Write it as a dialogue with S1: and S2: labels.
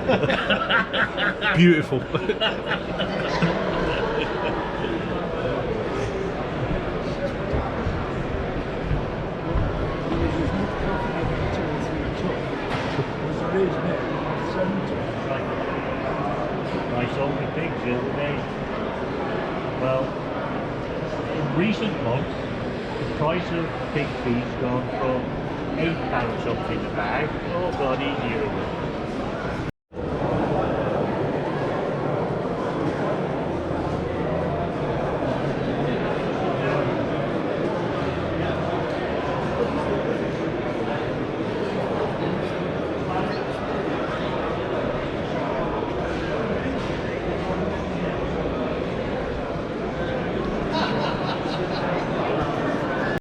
S1: Beautiful.
S2: I sold the pigs the other day. Well, in recent months, the price of pig feed's gone from £8 something a bag. Oh God, easier.